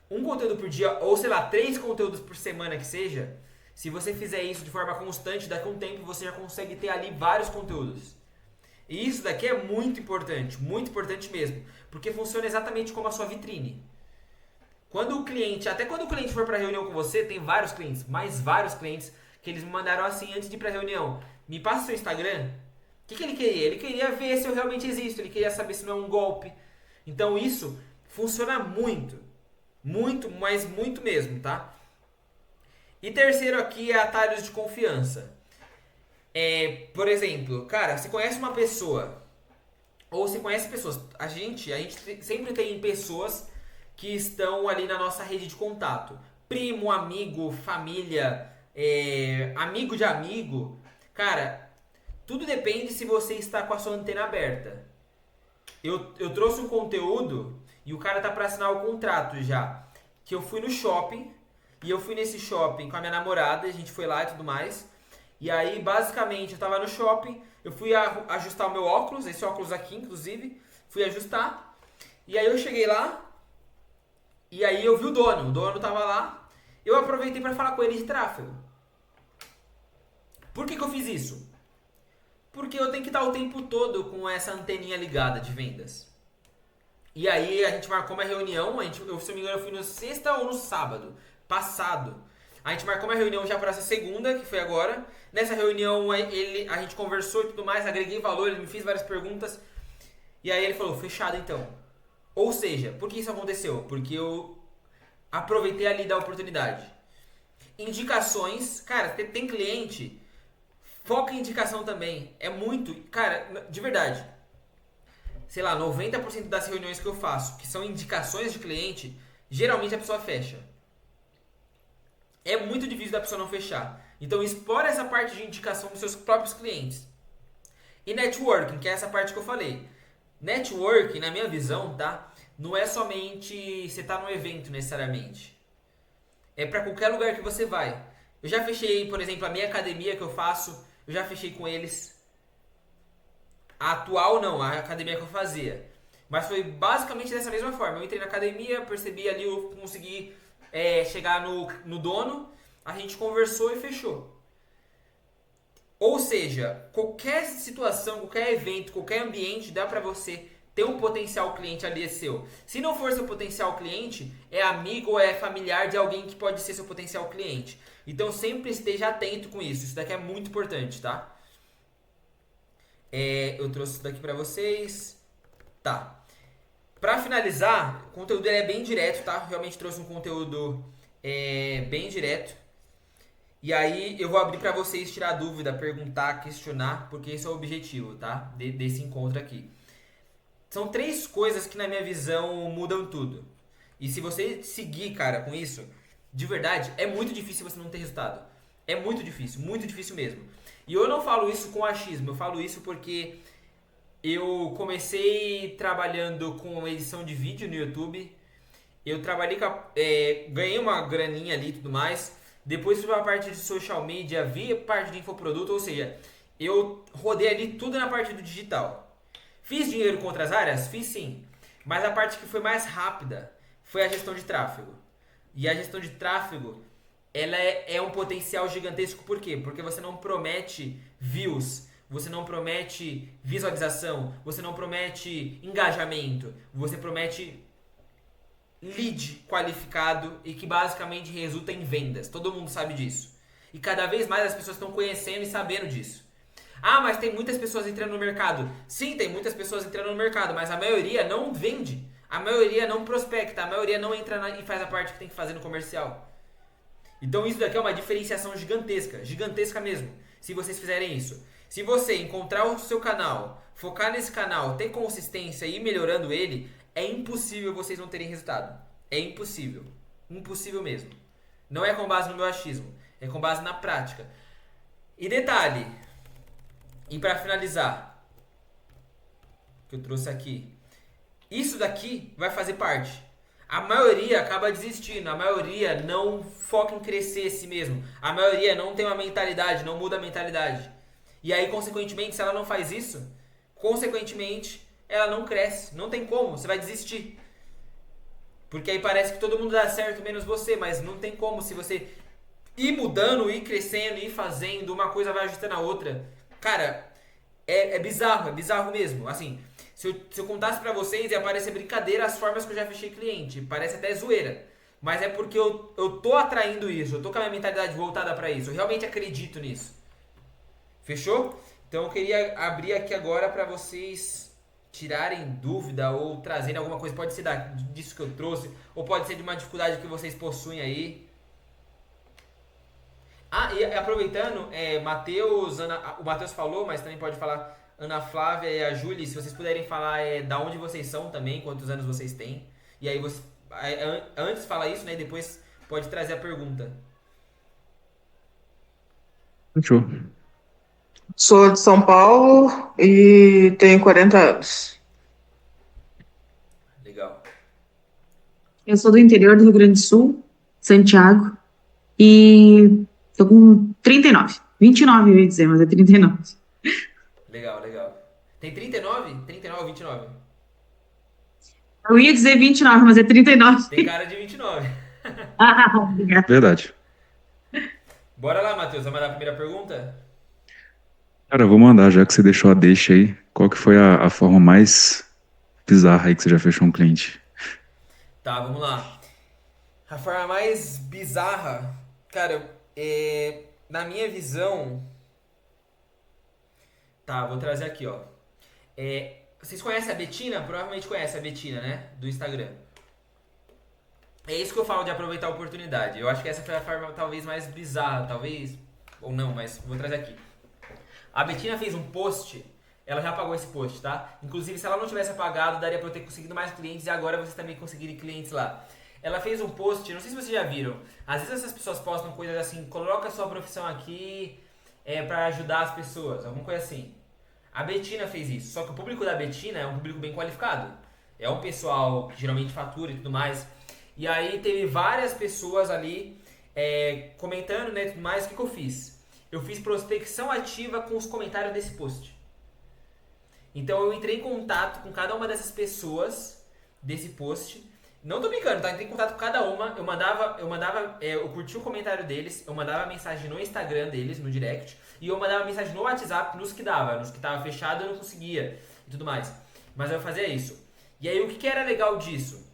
Um conteúdo por dia, ou sei lá, 3 conteúdos por semana que seja, se você fizer isso de forma constante, daqui a um tempo você já consegue ter ali vários conteúdos. E isso daqui é muito importante mesmo, porque funciona exatamente como a sua vitrine. Até quando o cliente for pra reunião com você, tem vários clientes, mais vários clientes, que eles me mandaram assim antes de ir pra reunião. Me passa seu Instagram. O que ele queria? Ele queria ver se eu realmente existo, ele queria saber se não é um golpe. Então isso funciona muito, mas muito mesmo, tá? E terceiro aqui é atalhos de confiança. Por exemplo, cara, você conhece uma pessoa, ou você conhece pessoas, a gente sempre tem pessoas que estão ali na nossa rede de contato. Primo, amigo, família, amigo de amigo. Cara, tudo depende se você está com a sua antena aberta. Eu trouxe um conteúdo e o cara tá para assinar o contrato já. Que eu fui no shopping, e eu fui nesse shopping com a minha namorada, a gente foi lá e tudo mais. E aí, basicamente, eu tava no shopping, eu fui ajustar o meu óculos, esse óculos aqui, inclusive, fui ajustar. E aí eu cheguei lá, e aí eu vi o dono tava lá, eu aproveitei para falar com ele de tráfego. Por que eu fiz isso? Porque eu tenho que estar o tempo todo com essa anteninha ligada de vendas. E aí a gente marcou uma reunião, se eu não me engano eu fui no sexta ou no sábado passado. A gente marcou uma reunião já para essa segunda, que foi agora. Nessa reunião a gente conversou e tudo mais, agreguei valor, ele me fez várias perguntas. E aí ele falou, fechado então. Ou seja, por que isso aconteceu? Porque eu aproveitei ali da oportunidade. Indicações, cara, tem cliente, foca em indicação também. É muito, cara, de verdade. Sei lá, 90% das reuniões que eu faço, que são indicações de cliente, geralmente a pessoa fecha. É muito difícil da pessoa não fechar. Então explore essa parte de indicação dos seus próprios clientes. E networking, que é essa parte que eu falei. Networking, na minha visão, tá? Não é somente você estar num evento necessariamente. É para qualquer lugar que você vai. Eu já fechei, por exemplo, a minha academia que eu faço, eu já fechei com eles. A atual não, a academia que eu fazia. Mas foi basicamente dessa mesma forma. Eu entrei na academia, percebi ali, eu consegui chegar no dono, a gente conversou e fechou. Ou seja, qualquer situação, qualquer evento, qualquer ambiente dá pra você ter um potencial cliente ali seu. Se não for seu potencial cliente, é amigo ou é familiar de alguém que pode ser seu potencial cliente. Então sempre esteja atento com isso. Isso daqui é muito importante, tá? Eu trouxe isso daqui pra vocês. Tá. Pra finalizar, o conteúdo é bem direto, tá? Realmente trouxe um conteúdo bem direto. E aí eu vou abrir para vocês tirar dúvida, perguntar, questionar, porque esse é o objetivo, tá? Desse encontro aqui. São 3 coisas que na minha visão mudam tudo. E se você seguir, cara, com isso, de verdade, é muito difícil você não ter resultado. É muito difícil mesmo. E eu não falo isso com achismo, eu falo isso porque eu comecei trabalhando com edição de vídeo no YouTube. Eu trabalhei ganhei uma graninha ali e tudo mais. Depois fui pra parte de social media, vi a parte de infoproduto, ou seja, eu rodei ali tudo na parte do digital. Fiz dinheiro com outras áreas? Fiz sim. Mas a parte que foi mais rápida foi a gestão de tráfego. E a gestão de tráfego, ela é um potencial gigantesco. Por quê? Porque você não promete views, você não promete visualização, você não promete engajamento, você promete lead qualificado e que basicamente resulta em vendas. Todo mundo sabe disso. E cada vez mais as pessoas estão conhecendo e sabendo disso. Ah, mas tem muitas pessoas entrando no mercado. Sim, tem muitas pessoas entrando no mercado, mas a maioria não vende. A maioria não prospecta, a maioria não entra e faz a parte que tem que fazer no comercial. Então isso daqui é uma diferenciação gigantesca, gigantesca mesmo, se vocês fizerem isso. Se você encontrar o seu canal, focar nesse canal, ter consistência e ir melhorando ele, é impossível vocês não terem resultado. É impossível. Impossível mesmo. Não é com base no meu achismo, é com base na prática. E detalhe, e para finalizar, que eu trouxe aqui, isso daqui vai fazer parte. A maioria acaba desistindo, a maioria não foca em crescer si mesmo, a maioria não tem uma mentalidade, não muda a mentalidade. E aí, consequentemente, se ela não faz isso, consequentemente, ela não cresce. Não tem como, você vai desistir. Porque aí parece que todo mundo dá certo, menos você, mas não tem como. Se você ir mudando, ir crescendo, ir fazendo, uma coisa vai ajustando a outra. Cara, é bizarro mesmo. Assim, se eu contasse pra vocês, ia parecer brincadeira as formas que eu já fechei cliente. Parece até zoeira. Mas é porque eu tô atraindo isso, eu tô com a minha mentalidade voltada pra isso. Eu realmente acredito nisso. Fechou? Então eu queria abrir aqui agora pra vocês tirarem dúvida ou trazerem alguma coisa. Pode ser disso que eu trouxe, ou pode ser de uma dificuldade que vocês possuem aí. Ah, e aproveitando, Matheus, o Matheus falou, mas também pode falar Ana Flávia e a Júlia, se vocês puderem falar da onde vocês são também, quantos anos vocês têm. E aí você antes fala isso, né? E depois pode trazer a pergunta. Show. Sou de São Paulo e tenho 40 anos. Legal. Eu sou do interior do Rio Grande do Sul, Santiago, e tô com 39. 29 eu ia dizer, mas é 39. Legal. Tem 39? 39 ou 29? Eu ia dizer 29, mas é 39. Tem cara de 29. Ah, obrigada. Verdade. Bora lá, Matheus. Vai mandar a primeira pergunta? Cara, eu vou mandar, já que você deixou a deixa aí. Qual que foi a forma mais bizarra aí que você já fechou um cliente? Tá, vamos lá. A forma mais bizarra, cara, na minha visão. Tá, vou trazer aqui, ó. Vocês conhecem a Betina? Provavelmente conhecem a Betina, né? Do Instagram. É isso que eu falo de aproveitar a oportunidade. Eu acho que essa foi a forma talvez mais bizarra, talvez. Ou não, mas vou trazer aqui. A Betina fez um post. Ela já apagou esse post, tá? Inclusive, se ela não tivesse apagado, daria pra eu ter conseguido mais clientes e agora vocês também conseguirem clientes lá. Ela fez um post, não sei se vocês já viram. Às vezes essas pessoas postam coisas assim, coloca a sua profissão aqui pra ajudar as pessoas, alguma coisa assim. A Betina fez isso, só que o público da Betina é um público bem qualificado. É um pessoal que geralmente fatura e tudo mais. E aí teve várias pessoas ali comentando, né, tudo mais. O que eu fiz? Eu fiz prospecção ativa com os comentários desse post. Então eu entrei em contato com cada uma dessas pessoas desse post. Não tô brincando, tá? Entrei em contato com cada uma. Eu curti o comentário deles, eu mandava mensagem no Instagram deles, no direct, e eu mandava mensagem no WhatsApp nos que dava. Nos que tava fechado eu não conseguia e tudo mais. Mas eu fazia isso. E aí o que era legal disso?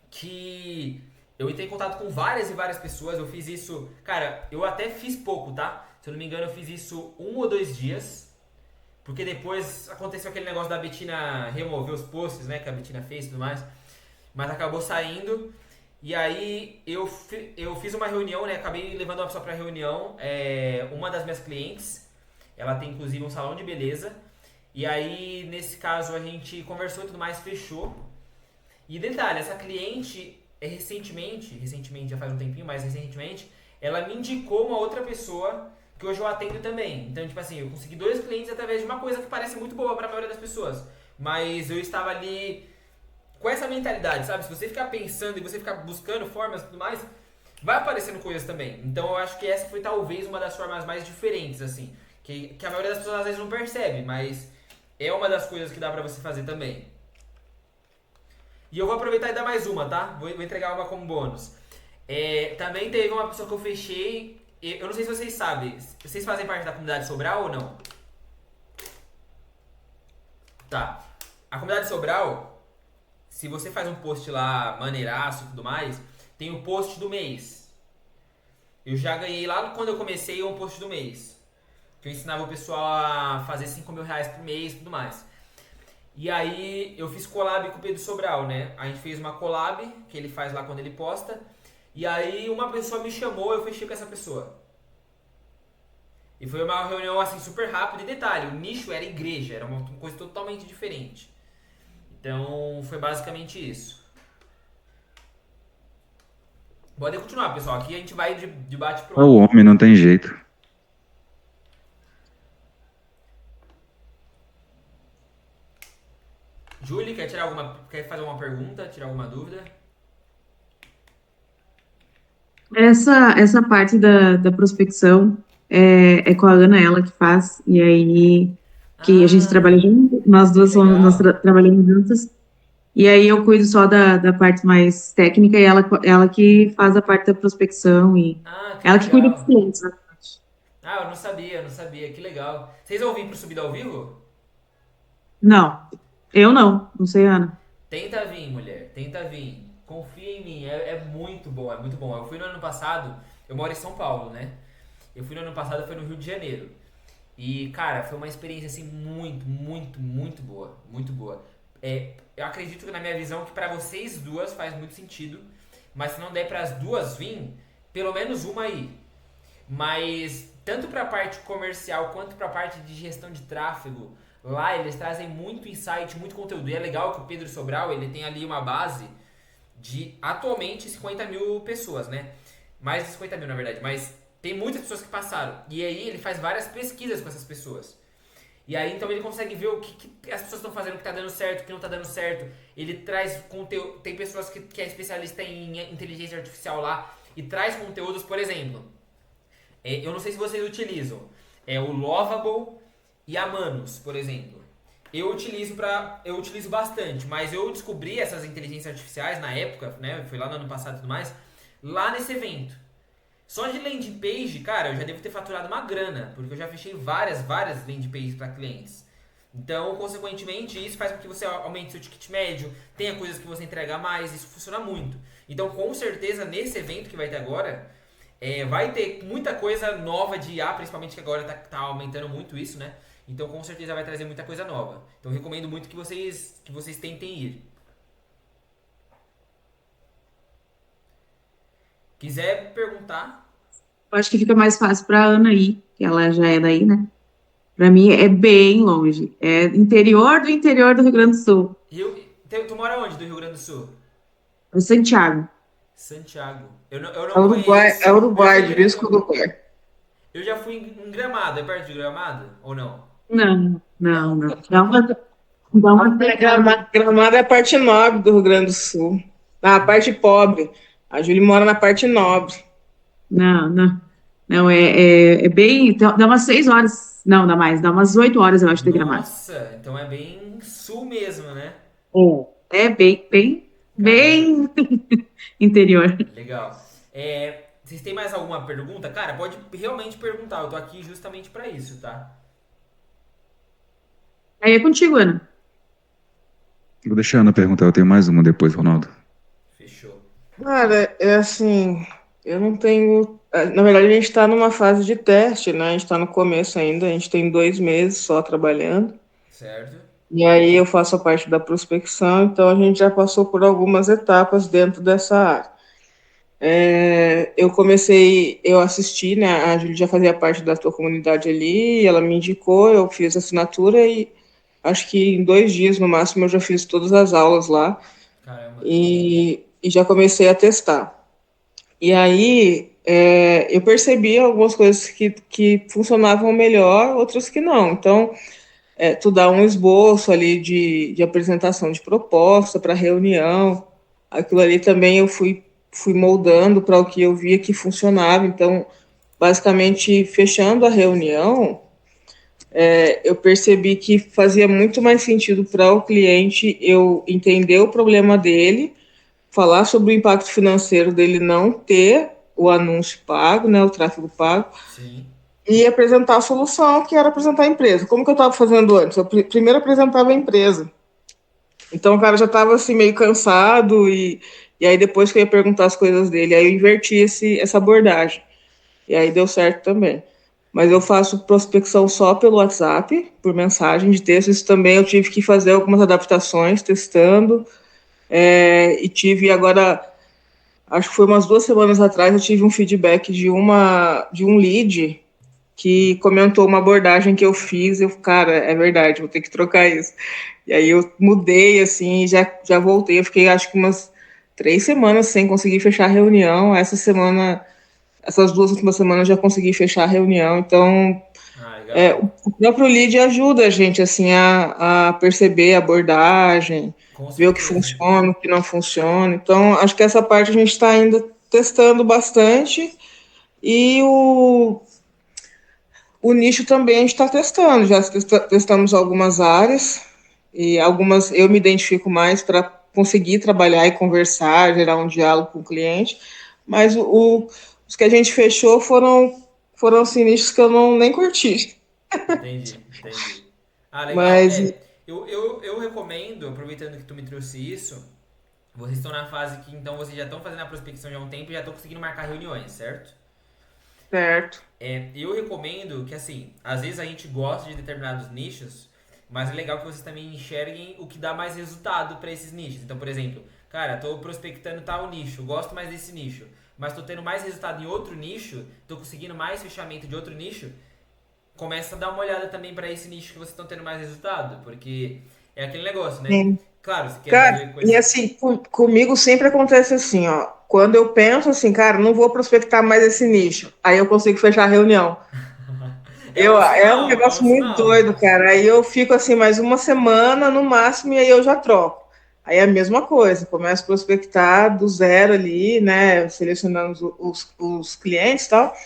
Que eu entrei em contato com várias e várias pessoas. Eu fiz isso, cara, eu até fiz pouco, tá? Se eu não me engano, eu fiz isso 1 ou 2 dias. Porque depois aconteceu aquele negócio da Betina remover os posts, né? Que a Betina fez e tudo mais. Mas acabou saindo. E aí eu fiz uma reunião, né? Acabei levando uma pessoa pra reunião, uma das minhas clientes, ela tem inclusive um salão de beleza. E aí, nesse caso, a gente conversou e tudo mais, fechou. E detalhe, essa cliente, recentemente, já faz um tempinho, mas recentemente, ela me indicou uma outra pessoa que hoje eu atendo também. Então, tipo assim, eu consegui 2 clientes através de uma coisa que parece muito boa pra maioria das pessoas. Mas eu estava ali com essa mentalidade, sabe? Se você ficar pensando e você ficar buscando formas e tudo mais, vai aparecendo coisas também. Então eu acho que essa foi talvez uma das formas mais diferentes, assim. Que a maioria das pessoas às vezes não percebe, mas é uma das coisas que dá pra você fazer também. E eu vou aproveitar e dar mais uma, tá? Vou entregar uma como bônus. Também teve uma pessoa que eu fechei. Eu não sei se vocês sabem. Vocês fazem parte da comunidade Sobral ou não? Tá. A comunidade Sobral, se você faz um post lá maneiraço e tudo mais, tem o post do mês. Eu já ganhei lá quando eu comecei um post do mês. Que eu ensinava o pessoal a fazer 5 mil reais por mês e tudo mais. E aí eu fiz collab com o Pedro Sobral, né? A gente fez uma collab, que ele faz lá quando ele posta. E aí uma pessoa me chamou, eu fechei com essa pessoa. E foi uma reunião assim super rápida e detalhe, o nicho era igreja, era uma coisa totalmente diferente. Então foi basicamente isso. Pode continuar, pessoal. Aqui a gente vai de bate O pronto. homem não tem jeito. Julie, quer fazer alguma pergunta, tirar alguma dúvida? Essa parte da prospecção é com a Ana, ela que faz, e aí que a gente trabalha Ah, junto, nós que duas legal. trabalhamos juntas, e aí eu cuido só da parte mais técnica, e ela que faz a parte da prospecção, e Ah, que ela que cuida dos legal. clientes, né? Ah, eu não sabia, que legal. Vocês vão vir pro Subida ao Vivo? Não, eu não sei, Ana. Tenta vir, mulher, tenta vir. Confia em mim, é muito bom, é muito bom. Eu fui no ano passado, eu moro em São Paulo, né? Eu fui no ano passado, foi no Rio de Janeiro. E, cara, foi uma experiência, assim, muito boa. Muito boa. Eu acredito que na minha visão que pra vocês duas faz muito sentido. Mas se não der pras duas vir, pelo menos uma aí. Mas tanto para a parte comercial quanto para a parte de gestão de tráfego, lá eles trazem muito insight, muito conteúdo. E é legal que o Pedro Sobral ele tem ali uma base de atualmente 50 mil pessoas, né? Mais de 50 mil na verdade, mas tem muitas pessoas que passaram. E aí ele faz várias pesquisas com essas pessoas. E aí então ele consegue ver o que as pessoas estão fazendo, o que está dando certo, o que não está dando certo. Ele traz conteúdo. Tem pessoas que é especialista em inteligência artificial lá e traz conteúdos, por exemplo. Eu não sei se vocês utilizam. O Lovable e a Manus, por exemplo. Eu utilizo bastante, mas eu descobri essas inteligências artificiais na época, né? Foi lá no ano passado e tudo mais, lá nesse evento. Só de landing page, cara, eu já devo ter faturado uma grana, porque eu já fechei várias landing pages para clientes. Então, consequentemente, isso faz com que você aumente seu ticket médio, tenha coisas que você entrega a mais, isso funciona muito. Então, com certeza, nesse evento que vai ter agora, vai ter muita coisa nova de IA, principalmente que agora tá aumentando muito isso, né? Então com certeza vai trazer muita coisa nova. Então recomendo muito que vocês tentem ir. Quiser perguntar, Eu acho que fica mais fácil para a Ana ir, que ela já é daí, né? Para mim é bem longe, é interior do Rio Grande do Sul, tu mora onde do Rio Grande do Sul? é Santiago. Santiago. Eu É não Uruguai, é conheço. Uruguai, divisa com o Uruguai. Eu já fui em Gramado, é perto de Gramado ou não? Não. Dá uma pegada. Gramado é a parte nobre do Rio Grande do Sul. A parte pobre. A Júlia mora na parte nobre. Não. Não, é bem. Dá umas 6 horas. Não, dá mais. Dá umas 8 horas, eu acho, de Gramado. Nossa, então é bem sul mesmo, né? É Caramba, bem interior. legal. Vocês têm mais alguma pergunta? Cara, pode realmente perguntar. Eu tô aqui justamente pra isso, tá? Aí é contigo, Ana. Vou deixar a Ana perguntar, eu tenho mais uma depois, Ronaldo. Fechou. Cara, é assim, eu não tenho. Na verdade, a gente está numa fase de teste, né? A gente está no começo ainda, a gente tem 2 meses só trabalhando. Certo? E aí eu faço a parte da prospecção, então a gente já passou por algumas etapas dentro dessa área. Eu assisti, né? A Júlia já fazia parte da tua comunidade ali, ela me indicou, eu fiz a assinatura e acho que em 2 dias no máximo eu já fiz todas as aulas lá Caramba. e já comecei a testar. E aí eu percebi algumas coisas que funcionavam melhor, outras que não. Então, tu dá um esboço ali de apresentação de proposta para reunião. Aquilo ali também eu fui moldando para o que eu via que funcionava. Então, basicamente, fechando a reunião, eu percebi que fazia muito mais sentido para o cliente eu entender o problema dele, falar sobre o impacto financeiro dele não ter o anúncio pago, né, o tráfego pago, Sim. e apresentar a solução, que era apresentar a empresa. Como que eu estava fazendo antes? Eu primeiro apresentava a empresa. Então o cara já estava assim meio cansado e aí depois que eu ia perguntar as coisas dele, aí eu inverti essa abordagem. E aí deu certo também. Mas eu faço prospecção só pelo WhatsApp, por mensagem de texto. Isso também eu tive que fazer algumas adaptações, testando. E tive agora, acho que foi umas 2 semanas atrás, eu tive um feedback de um lead que comentou uma abordagem que eu fiz. Eu, cara, é verdade, vou ter que trocar isso. E aí eu mudei, assim, e já voltei. Eu fiquei, acho que umas 3 semanas sem conseguir fechar a reunião. Essas 2 últimas semanas já consegui fechar a reunião. Então, Ah, legal. o próprio lead ajuda a gente, assim, a perceber a abordagem, Com ver o que certeza. funciona, o que não funciona. Então, acho que essa parte a gente está ainda testando bastante. E o nicho também a gente está testando. Já testamos algumas áreas e algumas eu me identifico mais para conseguir trabalhar e conversar, gerar um diálogo com o cliente. Mas os que a gente fechou foram assim, nichos que eu não nem curti. Entendi, entendi. Ah, legal. Mas Eu recomendo, aproveitando que tu me trouxe isso, vocês estão na fase que então vocês já estão fazendo a prospecção já há um tempo e já estão conseguindo marcar reuniões, certo? certo. Eu recomendo que, assim, às vezes a gente gosta de determinados nichos, mas é legal que vocês também enxerguem o que dá mais resultado para esses nichos. Então, por exemplo, cara, tô prospectando tal nicho, gosto mais desse nicho, mas tô tendo mais resultado em outro nicho, tô conseguindo mais fechamento de outro nicho, começa a dar uma olhada também para esse nicho que vocês estão tendo mais resultado, porque é aquele negócio, né? Sim. Claro, você quer Cara, fazer e coisas. assim, comigo sempre acontece assim, ó. Quando eu penso assim, cara, não vou prospectar mais esse nicho, aí eu consigo fechar a reunião. É um É um negócio muito sinal. doido, cara. Aí eu fico assim mais uma semana no máximo e aí eu já troco. Aí é a mesma coisa, começo a prospectar do zero ali, né? Selecionando os clientes e tal.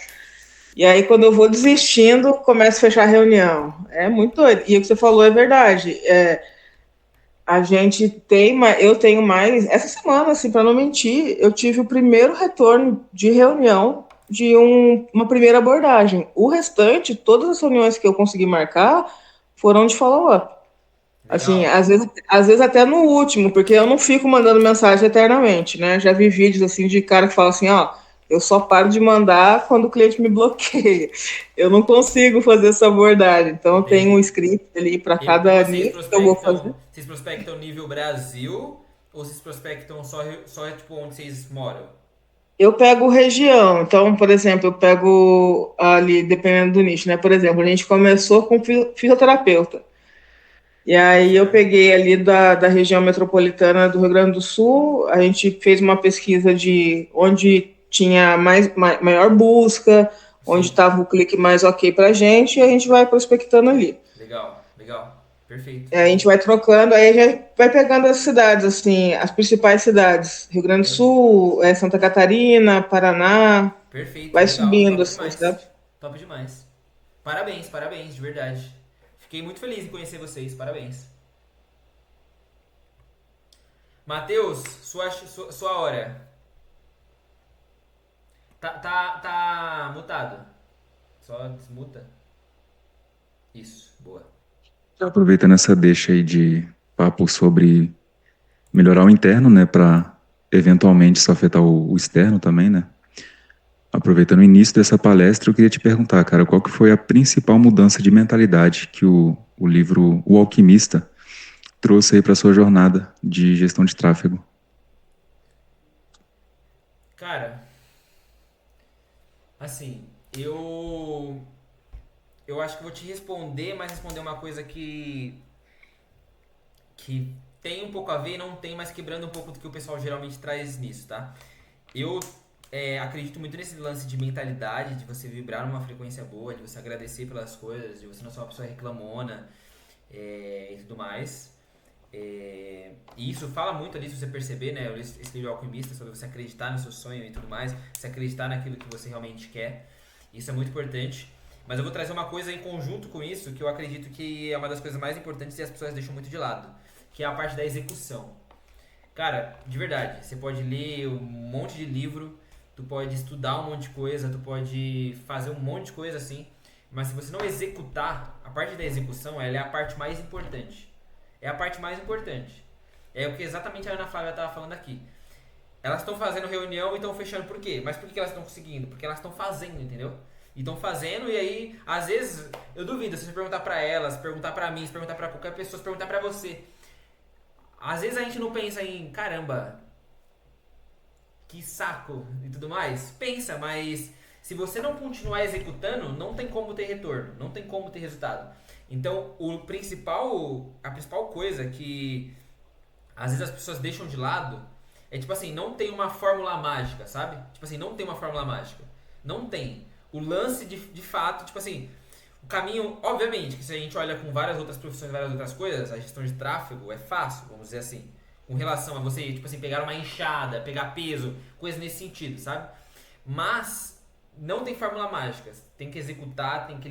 E aí, quando eu vou desistindo, começo a fechar a reunião. É muito doido. E o que você falou é verdade. Eu tenho mais. Essa semana, assim, para não mentir, eu tive o primeiro retorno de reunião de uma primeira abordagem. O restante, todas as reuniões que eu consegui marcar foram de follow-up. Assim, Legal. às vezes até no último, porque eu não fico mandando mensagem eternamente, né? Já vi vídeos assim de cara que fala assim, ó, eu só paro de mandar quando o cliente me bloqueia. Eu não consigo fazer essa abordagem. Então eu tenho um Entendi. script ali para E cada nicho que eu vou fazer. vocês prospectam nível Brasil ou vocês prospectam só tipo onde vocês moram? Eu pego região, então, por exemplo, eu pego ali, dependendo do nicho, né? Por exemplo, a gente começou com fisioterapeuta. E aí eu Certo. peguei ali da região metropolitana do Rio Grande do Sul, a gente fez uma pesquisa de onde tinha maior busca, onde Sim. estava o clique mais ok para a gente, e a gente vai prospectando ali. Legal, legal. Perfeito, E aí a gente perfeito. vai trocando, aí a gente vai pegando as cidades, assim, as principais cidades, Rio Grande do Per- Sul, Santa Catarina, Paraná, Perfeito, vai legal. subindo, Top assim, demais. sabe? Top demais. Parabéns, parabéns, de verdade. Fiquei muito feliz em conhecer vocês, parabéns. Matheus, sua hora. Tá mutado. Só desmuta. Isso, boa. Já aproveitando essa deixa aí de papo sobre melhorar o interno, né, para eventualmente isso afetar o externo também, né? Aproveitando o início dessa palestra, eu queria te perguntar, cara, qual que foi a principal mudança de mentalidade que o livro O Alquimista trouxe aí para sua jornada de gestão de tráfego? Cara, assim, eu acho que vou te responder, mas responder uma coisa que tem um pouco a ver e não tem, mas quebrando um pouco do que o pessoal geralmente traz nisso, tá? Eu acredito muito nesse lance de mentalidade, de você vibrar numa frequência boa, de você agradecer pelas coisas, de você não ser uma pessoa reclamona e tudo mais. E isso fala muito ali, se você perceber, né? Esse livro Alquimista, sobre você acreditar no seu sonho e tudo mais, você acreditar naquilo que você realmente quer. Isso é muito importante. Mas eu vou trazer uma coisa em conjunto com isso, que eu acredito que é uma das coisas mais importantes e as pessoas deixam muito de lado, que é a parte da execução. Cara, de verdade, você pode ler um monte de livro, tu pode estudar um monte de coisa, tu pode fazer um monte de coisa assim, mas se você não executar, a parte da execução, ela é a parte mais importante. É a parte mais importante. É o que exatamente a Ana Flávia estava falando aqui. Elas estão fazendo reunião e estão fechando por quê? Mas por que elas estão conseguindo? Porque elas estão fazendo, entendeu? E estão fazendo e aí, às vezes, eu duvido, se você perguntar pra elas, perguntar pra mim, se perguntar pra qualquer pessoa, se perguntar pra você. Às vezes a gente não pensa em, caramba, que saco e tudo mais. Pensa, mas se você não continuar executando, não tem como ter retorno, não tem como ter resultado. Então, a principal coisa que às vezes as pessoas deixam de lado é tipo assim, não tem uma fórmula mágica, sabe? Tipo assim, não tem uma fórmula mágica. Não tem. O lance de fato, tipo assim, o caminho, obviamente, que se a gente olha com várias outras profissões, várias outras coisas, a gestão de tráfego é fácil, vamos dizer assim. Com relação a você, tipo assim, pegar uma enxada, pegar peso, coisas nesse sentido, sabe? Mas não tem fórmula mágica. Tem que executar, tem que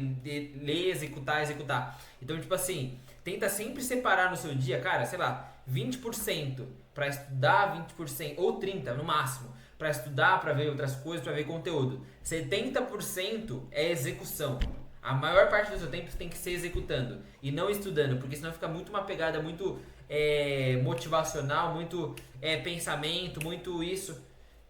ler, executar, executar. Então, tipo assim, tenta sempre separar no seu dia, cara, sei lá, 20% para estudar, 20% ou 30% no máximo para estudar, para ver outras coisas, para ver conteúdo. 70% é execução. A maior parte do seu tempo tem que ser executando e não estudando, porque senão fica muito uma pegada muito motivacional, muito pensamento, muito isso.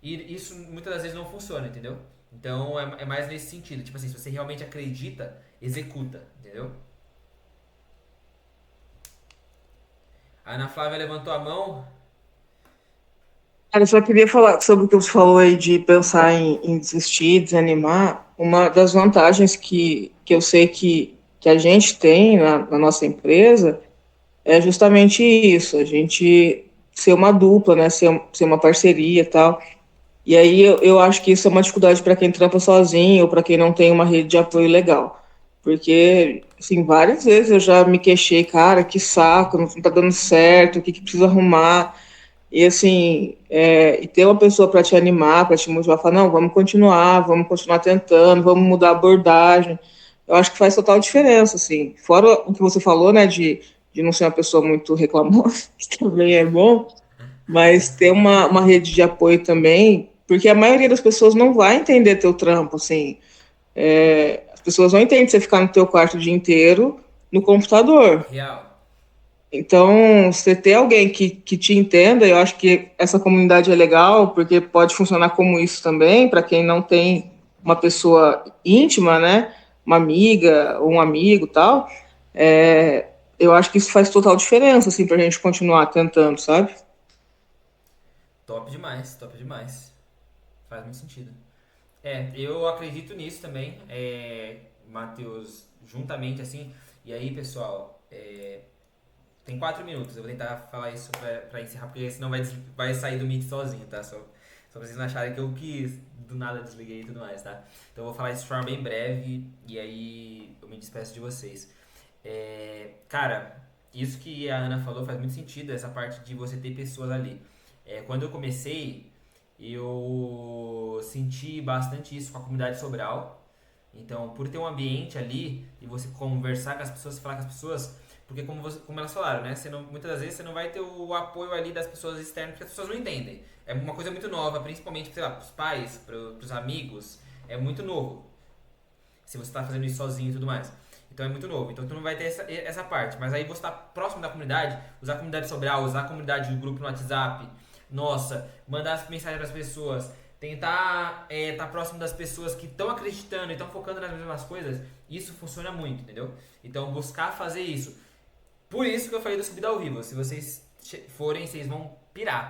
E isso muitas das vezes não funciona, entendeu? Então é mais nesse sentido. Tipo assim, se você realmente acredita, executa, entendeu? A Ana Flávia levantou a mão. Cara, eu só queria falar sobre o que você falou aí de pensar em desistir, desanimar. Uma das vantagens que eu sei que a gente tem na nossa empresa é justamente isso, a gente ser uma dupla, né, ser uma parceria e tal. E aí eu acho que isso é uma dificuldade para quem trampa sozinho ou para quem não tem uma rede de apoio legal. Porque, assim, várias vezes eu já me queixei, cara, que saco, não tá dando certo, o que que precisa arrumar. E assim, e ter uma pessoa para te animar, para te motivar, falar, não, vamos continuar tentando, vamos mudar a abordagem. Eu acho que faz total diferença, assim. Fora o que você falou, né, de não ser uma pessoa muito reclamona, que também é bom, mas ter uma rede de apoio também, porque a maioria das pessoas não vai entender teu trampo, assim. As pessoas não entendem você ficar no teu quarto o dia inteiro no computador. Real. Então, você ter alguém que te entenda, eu acho que essa comunidade é legal, porque pode funcionar como isso também, para quem não tem uma pessoa íntima, né? Uma amiga ou um amigo e tal. Eu acho que isso faz total diferença, assim, para a gente continuar tentando, sabe? Top demais, top demais. Faz muito sentido. Eu acredito nisso também, Matheus, juntamente assim. E aí, pessoal, tem 4 minutos, eu vou tentar falar isso pra encerrar, porque senão vai sair do Meet sozinho, tá? Só pra vocês não acharem que eu quis, do nada desliguei e tudo mais, tá? Então eu vou falar isso de forma bem breve e aí eu me despeço de vocês. Cara, isso que a Ana falou faz muito sentido, essa parte de você ter pessoas ali. Quando eu comecei, eu senti bastante isso com a comunidade Sobral. Então, por ter um ambiente ali e você conversar com as pessoas, falar com as pessoas, porque como elas falaram, né? Muitas das vezes você não vai ter o apoio ali das pessoas externas, porque as pessoas não entendem. É uma coisa muito nova, principalmente, sei lá, pros pais, pros amigos. É muito novo. Se você tá fazendo isso sozinho e tudo mais. Então é muito novo. Então tu não vai ter essa parte. Mas aí você tá próximo da comunidade, usar a comunidade Sobral, usar a comunidade do grupo no WhatsApp. Nossa, mandar as mensagens pras pessoas. Tentar estar próximo das pessoas que estão acreditando e estão focando nas mesmas coisas. Isso funciona muito, entendeu? Então buscar fazer isso. Por isso que eu falei do Subida ao Vivo. Se vocês forem, vocês vão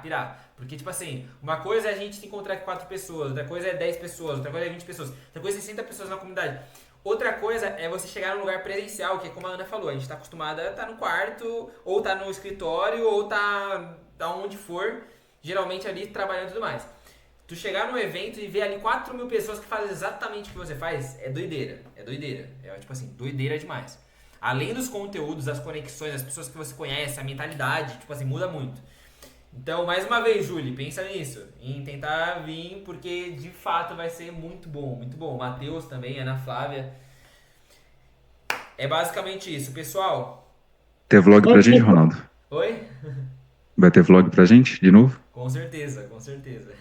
pirar. Porque, tipo assim, uma coisa é a gente se encontrar com 4 pessoas, outra coisa é 10 pessoas, outra coisa é 20 pessoas, outra coisa é 60 pessoas na comunidade. Outra coisa é você chegar num lugar presencial, que é como a Ana falou, a gente tá acostumada a estar no quarto, ou tá no escritório, ou tá onde for, geralmente ali trabalhando e tudo mais. Tu chegar no evento e ver ali 4 mil pessoas que fazem exatamente o que você faz, é doideira. É tipo assim, doideira demais. Além dos conteúdos, das conexões, das pessoas que você conhece, a mentalidade, tipo assim, muda muito. Então, mais uma vez, Júlia, pensa nisso, em tentar vir, porque de fato vai ser muito bom, muito bom. O Matheus também, a Ana Flávia. É basicamente isso, pessoal. Ter vlog pra gente, Ronaldo? Oi? Vai ter vlog pra gente, de novo? Com certeza, com certeza.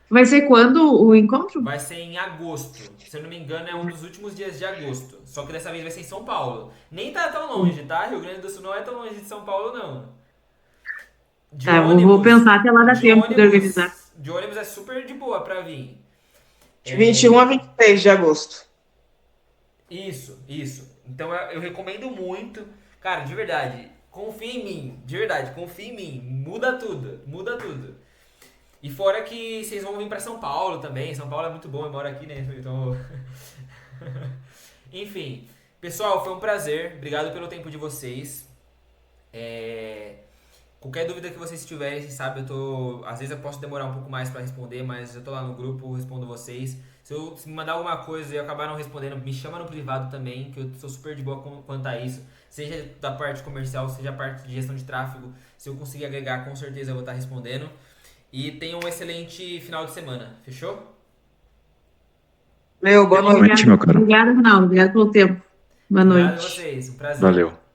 Vai ser quando o encontro? Vai ser em agosto. Se eu não me engano, é um dos últimos dias de agosto. Só que dessa vez vai ser em São Paulo. Nem tá tão longe, tá? Rio Grande do Sul não é tão longe de São Paulo, não. De Tá, eu vou ônibus, pensar até lá dá de tempo de ônibus, organizar. de ônibus é super de boa pra vir. De 21 a 23 de agosto. Isso. Então eu recomendo muito. Cara, de verdade, confia em mim. De verdade, confia em mim. Muda tudo. E fora que vocês vão vir pra São Paulo também. São Paulo é muito bom, eu moro aqui, né? Então... Enfim, pessoal, foi um prazer. Obrigado pelo tempo de vocês. Qualquer dúvida que vocês tiverem, vocês sabem, às vezes eu posso demorar um pouco mais pra responder, mas eu tô lá no grupo, respondo vocês. Se me mandar alguma coisa e eu acabar não respondendo, me chama no privado também, que eu sou super de boa quanto a isso. Seja da parte comercial, seja a parte de gestão de tráfego. Se eu conseguir agregar, com certeza eu vou estar respondendo. E tenham um excelente final de semana. Fechou? Boa noite. Boa noite, meu caro. Obrigada, Ronaldo. Obrigada pelo tempo. Boa Obrigado a noite. vocês. Um prazer. Valeu.